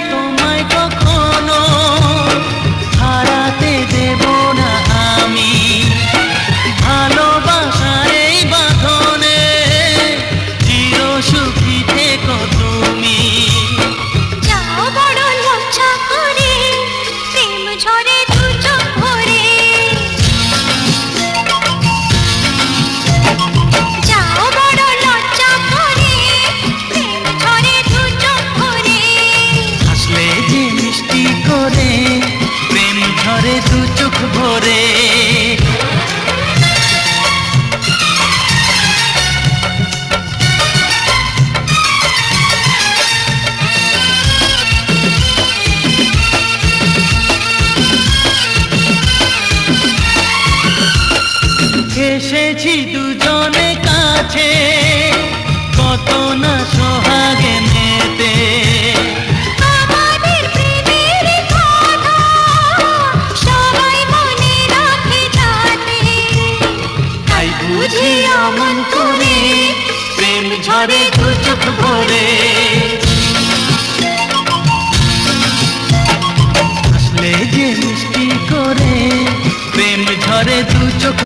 তোমায় কখনো হারাতে দেব না আমি। ভালোবাসার এই বাঁধনে চির সুখী থেকো তুমি। যাও বড় লজ্জা করে, প্রেম ঝরে দু চোখ ভরে। যাও বড় লজ্জা করে, প্রেম ঝরে দু চোখ ভরে। হাসলে যে মিষ্টি করে প্রেম ঝরে দু চোখ ভরে। এসেছি দুজনে কাছে, কত না সোহাগে নেতে। আমাদের প্রেমের কথা সবাই মনে রাখে যাতে। তাই বুঝি অমন করে প্রেম ঝরে দু চোখ ভরে।